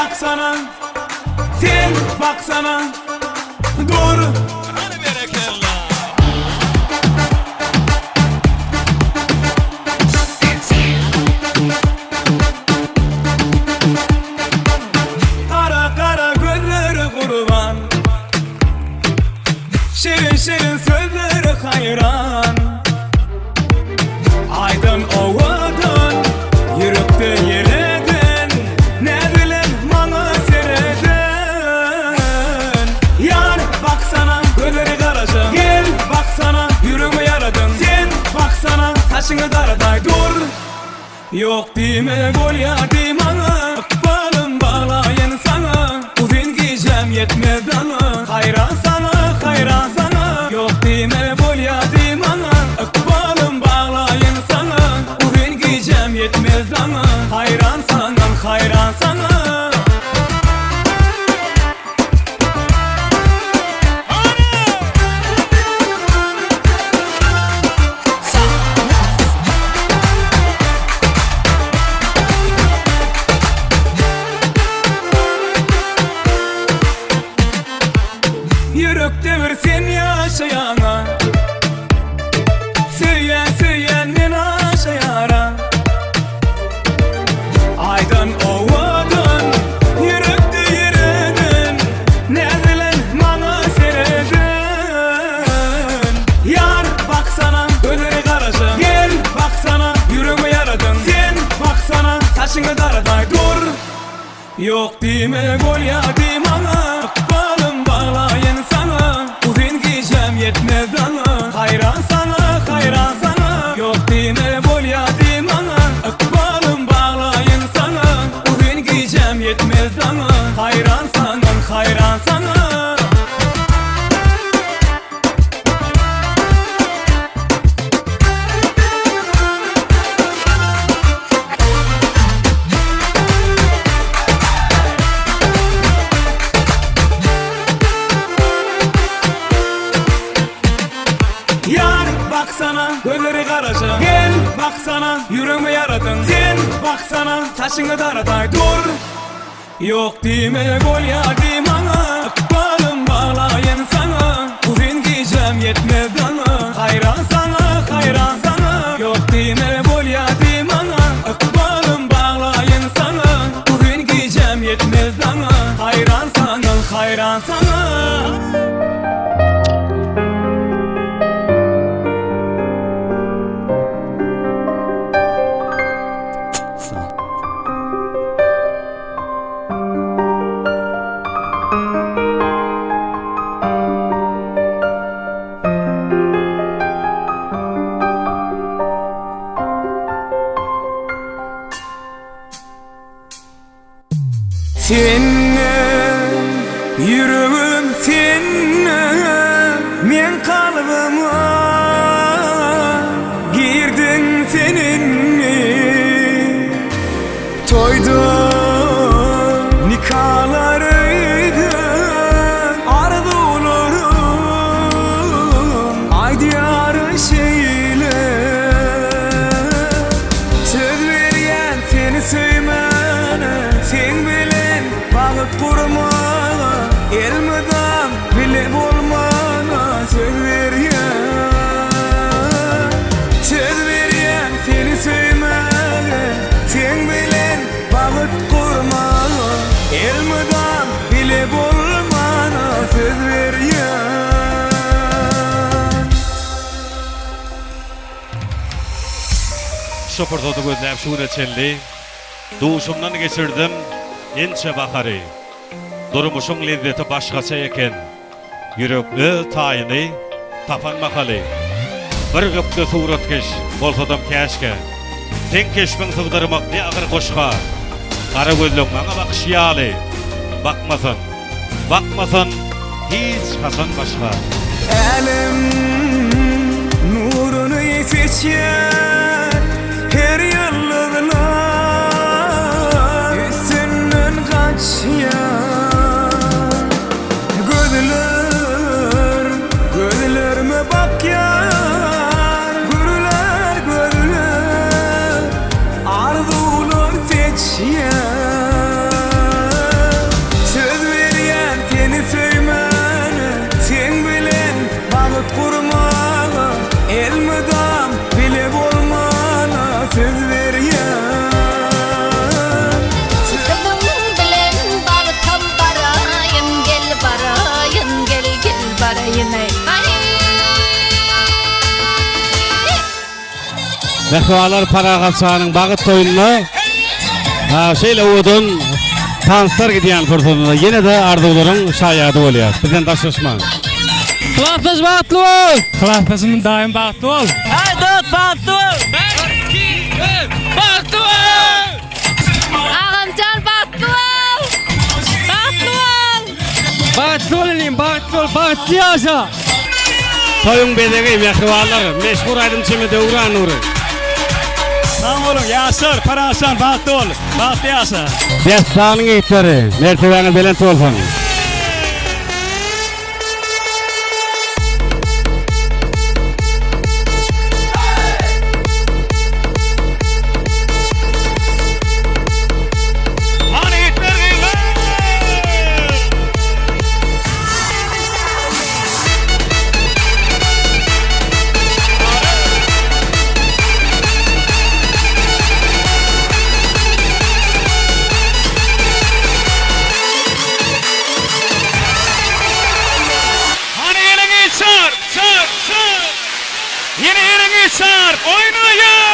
baksana, sen baksana, dur. Hadi berekallah. Kara kara gözleri kurban, şirin şirin sözleri hayran. Aydın ovadın, yürekte yeredin, ne bileyim bana seredin. Yar baksana, gözleri karaca, gel baksana, yüreğimi yaradın. Sen baksana, taşını daraday dur. Yok deme gol ya deme, ıkbalım bağlayın sana. Uzun giyeceğim yetmez bana, hayran sana, hayran sana. Yok deme gol ya deme, ıkbalım bağlayın sana. Uzun giyeceğim yetmez bana, hayran sana, hayran sana. Yürekte bir sen yaşayana, söyleyen söyleyen men aşayara. Aydan ovadın, yürekte yeredin, ne bilen bana seredin. Yar baksana, gözleri karaca, gel baksana, yüreğimi yaradın. Sen baksana, taşını daraday dur. Yok deme gol ya deme, ıkbalım bağlayın sana. Uzun giyeceğim yetmez bana, hayran sana, hayran sana. Yok deme gol ya deme, ıkbalım bağlayın sana. Uzun giyeceğim yetmez bana, hayran sana, hayran sana. Yar baksana, gözleri karaca, gel baksana, yüreğimi yaradın. Sen baksana, taşını daraday dur. Yok deme gol ya deme, ıkbalım bağlayın sana. Uzun giyeceğim yetmez bana, hayran sana, hayran sana. Yok deme gol ya deme, ıkbalım bağlayın sana. Uzun giyeceğim yetmez bana, hayran sana, hayran sana. Seninle yüreğim seninle, men kalbıma girdin seninle. Toyda nikahlarıydı arzularım, ay diyarı şeyle. Söz veriyen seni söymene, sen bilen bağıt kurma. Elmeden bilip olmana söz veriyen, söz veriyen seni söymene, sen bilen bağıt kurma. Elmeden bilip olmana söz veriyen. Şopurtodu gözlep şureçelli, duşumdan geçirdim inçe bakarı. Durmuşun lezzeti başkaça eken, yürekli tayini tapan makalı. Bir gıptı suratkeş bolsadım keşke, sen keşmin sığdırmak ne ağır koşka. Kara gözlüm bana bakışyalı, bakmasın, bakmasın hiç kasan başka. Elim nurunu seçer her yıllılar, üstünden kaçıyor. Gözlerime bak ya, gürler gürler, arzular seçiyor. tutkurmağa elmidam bilip olmana söz verýän. Kızım bilen bartam barayın gel barayın gel gel barayın ey. Mehvalar para kaçağının bağıt toyununa şeyle uğudun tanslar gidiyen fırsatında yine de ardıların şayadı oluyor. Bizden taşlaşmayın. Kılafız bağıtlı ol. Kılafızın daim bağıtlı ol. Haydi bağıtlı ol. Bağıtlı ol. Ağamcan bağıtlı ol. Bağıtlı ol. Bağıtlı ol eleyim bağıtlı ol. Bağıtlı yaşa. Toyun bedegi mehvalar meşhur aydın çimide uğran uğru. Sağ olun Yasir, Parasan, bağıtlı ol. Bağıtlı yaşa. Destanın eğitleri, mertebenin belenti olsun. Yeni yeni geçer, oynayın.